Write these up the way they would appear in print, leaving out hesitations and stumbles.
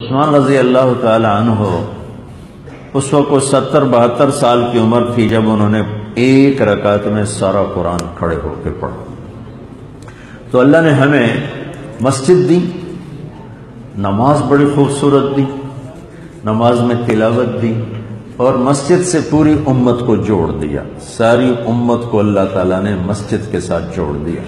عثمان رضی اللہ تعالی عنہ اس وقت 70-72 سال کی عمر تھی جب انہوں نے ایک رکعت میں سارا قرآن کھڑے ہو کے پڑھا۔ تو اللہ نے ہمیں مسجد دی، نماز بڑی خوبصورت دی، نماز میں تلاوت دی، اور مسجد سے پوری امت کو جوڑ دیا۔ ساری امت کو اللہ تعالیٰ نے مسجد کے ساتھ جوڑ دیا۔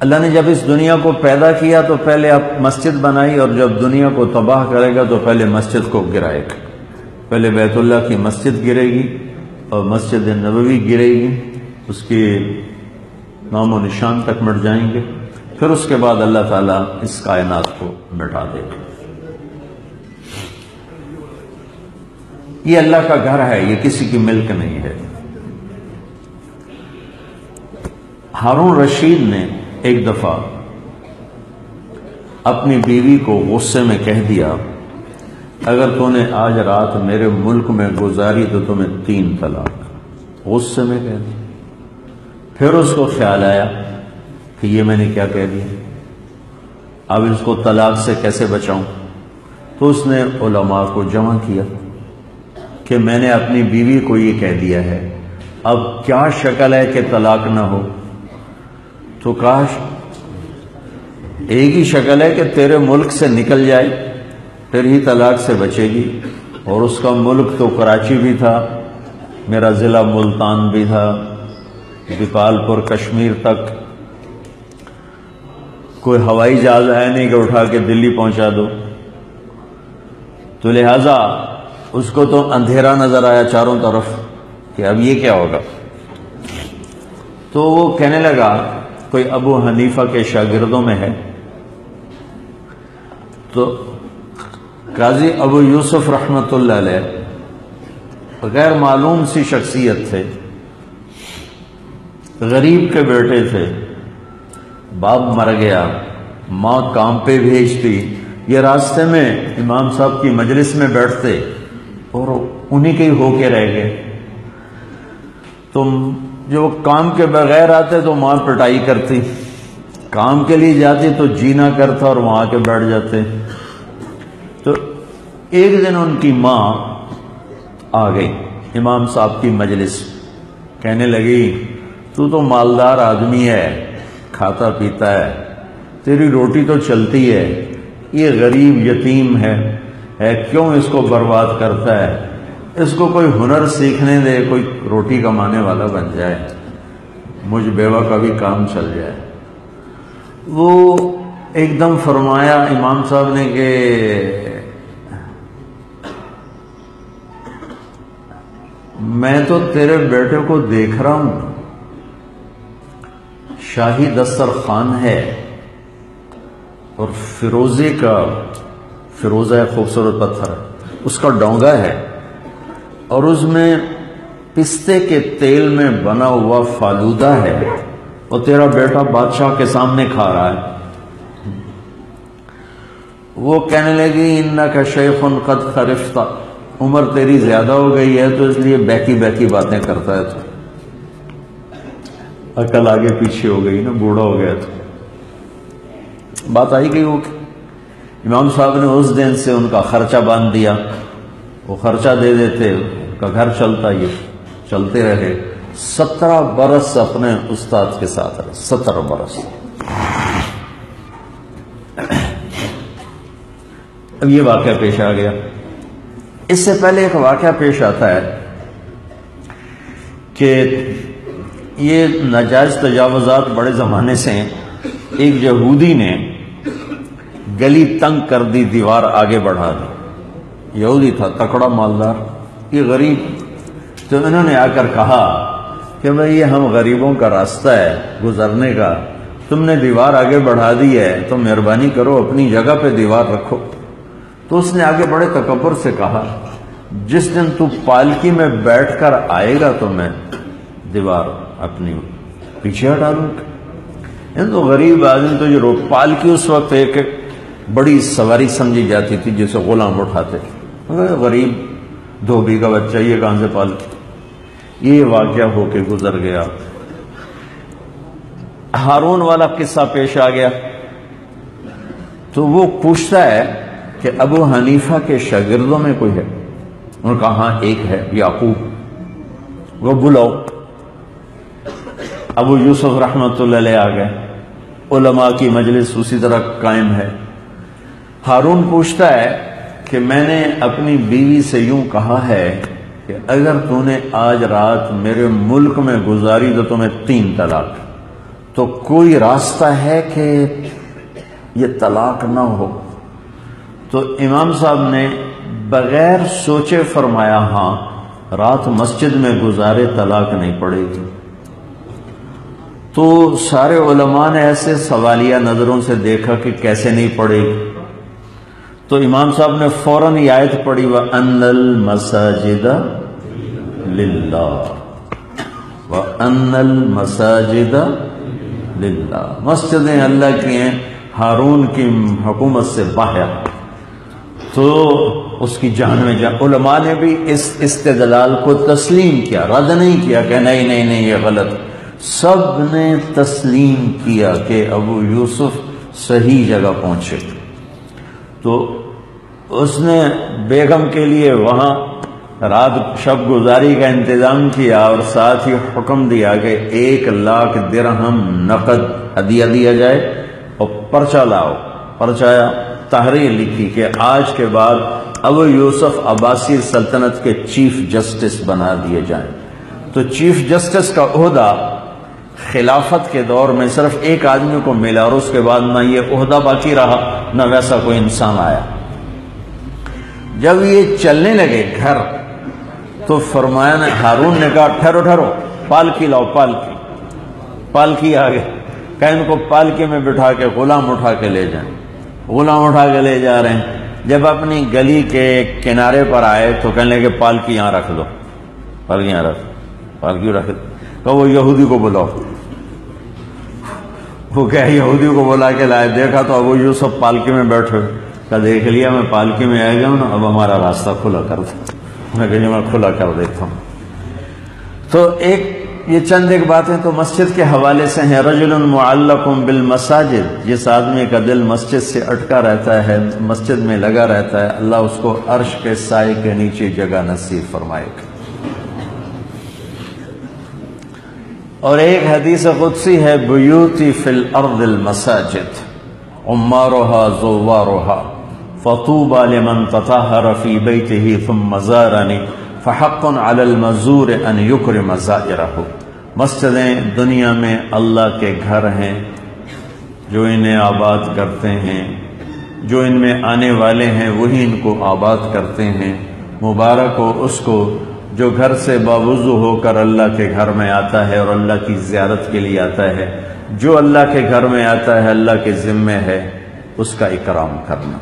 اللہ نے جب اس دنیا کو پیدا کیا تو پہلے آپ مسجد بنائی، اور جب دنیا کو تباہ کرے گا تو پہلے مسجد کو گرائے گا۔ پہلے بیت اللہ کی مسجد گرے گی اور مسجد نبوی گرے گی، اس کے نام و نشان تک مٹ جائیں گے، پھر اس کے بعد اللہ تعالیٰ اس کائنات کو مٹا دے گا۔ یہ اللہ کا گھر ہے، یہ کسی کی ملک نہیں ہے۔ ہارون رشید نے ایک دفعہ اپنی بیوی کو غصے میں کہہ دیا، اگر تو نے آج رات میرے ملک میں گزاری تو تمہیں 3 طلاق۔ غصے میں کہہ دیا۔ پھر اس کو خیال آیا کہ یہ میں نے کیا کہہ دیا، اب اس کو طلاق سے کیسے بچاؤں؟ تو اس نے علماء کو جمع کیا کہ میں نے اپنی بیوی کو یہ کہہ دیا ہے، اب کیا شکل ہے کہ طلاق نہ ہو؟ تو کاش ایک ہی شکل ہے کہ تیرے ملک سے نکل جائے، پھر ہی طلاق سے بچے گی۔ اور اس کا ملک تو کراچی بھی تھا، میرا ضلع ملتان بھی تھا، بپال پور کشمیر تک کوئی ہوائی جہاز ہے نہیں کہ اٹھا کے دلی پہنچا دو، تو لہذا اس کو تو اندھیرا نظر آیا چاروں طرف کہ اب یہ کیا ہوگا۔ تو وہ کہنے لگا، کوئی ابو حنیفہ کے شاگردوں میں ہے، تو قاضی ابو یوسف رحمۃ اللہ علیہ غیر معلوم سی شخصیت تھے، غریب کے بیٹے تھے، باپ مر گیا، ماں کام پہ بھیجتی، یہ راستے میں امام صاحب کی مجلس میں بیٹھتے اور انہی کے ہی ہو کے رہ گئے۔ تم جو کام کے بغیر آتے تو ماں پٹائی کرتی، کام کے لیے جاتی تو جینا کرتا اور وہاں کے بیٹھ جاتے۔ تو ایک دن ان کی ماں آ گئی امام صاحب کی مجلس، کہنے لگی، تو مالدار آدمی ہے، کھاتا پیتا ہے، تیری روٹی تو چلتی ہے، یہ غریب یتیم ہے کیوں اس کو برباد کرتا ہے؟ اس کو کوئی ہنر سیکھنے دے، کوئی روٹی کمانے والا بن جائے، مجھ بیوہ کا بھی کام چل جائے۔ وہ ایک دم فرمایا امام صاحب نے کہ میں تو تیرے بیٹے کو دیکھ رہا ہوں، شاہی دسترخوان ہے اور فیروزہ خوبصورت پتھر ہے، اس کا ڈونگا ہے، اور اس میں پستے کے تیل میں بنا ہوا فالودہ ہے، اور تیرا بیٹا بادشاہ کے سامنے کھا رہا ہے۔ وہ کہنے لگی، انک شیخ قد خرفت، عمر تیری زیادہ ہو گئی ہے تو اس لیے بیکی باتیں کرتا ہے، تو عقل آگے پیچھے ہو گئی نا، بوڑھا ہو گیا۔ تو بات آئی گئی وہ کہ امام صاحب نے اس دن سے ان کا خرچہ باندھ دیا، وہ خرچہ دے دیتے، ان کا گھر چلتا، یہ چلتے رہے۔ 17 برس اپنے استاد کے ساتھ رہے، 17 برس۔ اب یہ واقعہ پیش آ گیا۔ اس سے پہلے ایک واقعہ پیش آتا ہے کہ یہ ناجائز تجاوزات بڑے زمانے سے ہیں۔ ایک یہودی نے گلی تنگ کر دی، دیوار آگے بڑھا دی، یہودی تھا، تکڑا مالدار، یہ غریب، تو انہوں نے آ کر کہا کہ بھئی یہ ہم غریبوں کا راستہ ہے گزرنے کا، تم نے دیوار آگے بڑھا دی ہے تو مہربانی کرو اپنی جگہ پہ دیوار رکھو۔ تو اس نے آگے بڑے تکبر سے کہا، جس دن تو پالکی میں بیٹھ کر آئے گا تو میں دیوار اپنی پیچھے ہٹا دوں گا۔ تو غریب آدمی تو جو پالکی اس وقت ایک بڑی سواری سمجھی جاتی تھی جسے غلام اٹھاتے تھے، غریب دھوبی کا بچہ یہ کہاں سے پالکی۔ یہ واقعہ ہو کے گزر گیا۔ ہارون والا قصہ پیش آ گیا، تو وہ پوچھتا ہے کہ ابو حنیفہ کے شاگردوں میں کوئی ہے؟ انہوں نے کہا ہاں ایک ہے، یعقوب، وہ بلاؤ۔ ابو یوسف رحمۃ اللہ علیہ آ گئے، علماء کی مجلس اسی طرح قائم ہے۔ ہارون پوچھتا ہے کہ میں نے اپنی بیوی سے یوں کہا ہے کہ اگر تو نے آج رات میرے ملک میں گزاری تو تمہیں 3 طلاق، تو کوئی راستہ ہے کہ یہ طلاق نہ ہو؟ تو امام صاحب نے بغیر سوچے فرمایا ہاں، رات مسجد میں گزارے طلاق نہیں پڑے گی۔ تو سارے علماء نے ایسے سوالیہ نظروں سے دیکھا کہ کیسے نہیں پڑے گی، تو امام صاحب نے فوراً یہ آیت پڑھی وَأَنَّ الْمَسَاجِدَ لِلَّهِ وَأَنَّ الْمَسَاجِدَ لِلَّهِ، مسجدیں اللہ کی ہیں، ہارون کی حکومت سے باہر۔ تو اس کی جان میں جان، علماء نے بھی اس استدلال کو تسلیم کیا، رد نہیں کیا کہ نہیں نہیں نہیں یہ غلط، سب نے تسلیم کیا کہ ابو یوسف صحیح جگہ پہنچے۔ تو اس نے بیگم کے لیے وہاں رات شب گزاری کا انتظام کیا اور ساتھ ہی حکم دیا کہ 1,00,000 درہم نقد ہدیہ دیا جائے اور پرچہ لاؤ۔ پرچہ تحریر لکھی کہ آج کے بعد ابو یوسف عباسی سلطنت کے چیف جسٹس بنا دیے جائیں۔ تو چیف جسٹس کا عہدہ خلافت کے دور میں صرف ایک آدمی کو ملا اور اس کے بعد نہ یہ عہدہ باقی رہا نہ ویسا کوئی انسان آیا۔ جب یہ چلنے لگے گھر تو فرمایا نے ہارون نے کہا ٹھہرو ٹھہرو، پالکی لاؤ، پالکی۔ پالکی آ گئے، کہ ان کو پالکی میں بٹھا کے غلام اٹھا کے لے جائیں۔ غلام اٹھا کے لے جا رہے ہیں، جب اپنی گلی کے کنارے پر آئے تو کہنے لگے پالکی یہاں رکھ دو، پالکی یہاں رکھ، پالکی رکھ دو۔ کہ وہ یہودی کو بلاؤ۔ وہ کیا یہودی کو بلا کے لائے، دیکھا تو ابو یوسف پالکی میں بیٹھے، کہ دیکھ لیا میں پالکی میں آ گیا ہوں نا، اب ہمارا راستہ کھلا کر دو۔ میں کہا میں کھلا کر دیتا ہوں۔ تو یہ چند ایک باتیں تو مسجد کے حوالے سے ہیں۔ رجل معلق بالمساجد، جس آدمی کا دل مسجد سے اٹکا رہتا ہے، مسجد میں لگا رہتا ہے، اللہ اس کو عرش کے سائے کے نیچے جگہ نصیب فرمائے گا۔ اور ایک حدیث قدسی ہے بیوتی فی الارض المساجد عمارها زوارها فطوبى لمن تطهر في بيته ثم زارني فحق على المزور ان يكرم زائره۔ مسجدیں دنیا میں اللہ کے گھر ہیں، جو انہیں آباد کرتے ہیں، جو ان میں آنے والے ہیں وہی ان کو آباد کرتے ہیں۔ مبارک ہو اس کو جو گھر سے باوضو ہو کر اللہ کے گھر میں آتا ہے اور اللہ کی زیارت کے لیے آتا ہے۔ جو اللہ کے گھر میں آتا ہے اللہ کے ذمے ہے اس کا اکرام کرنا۔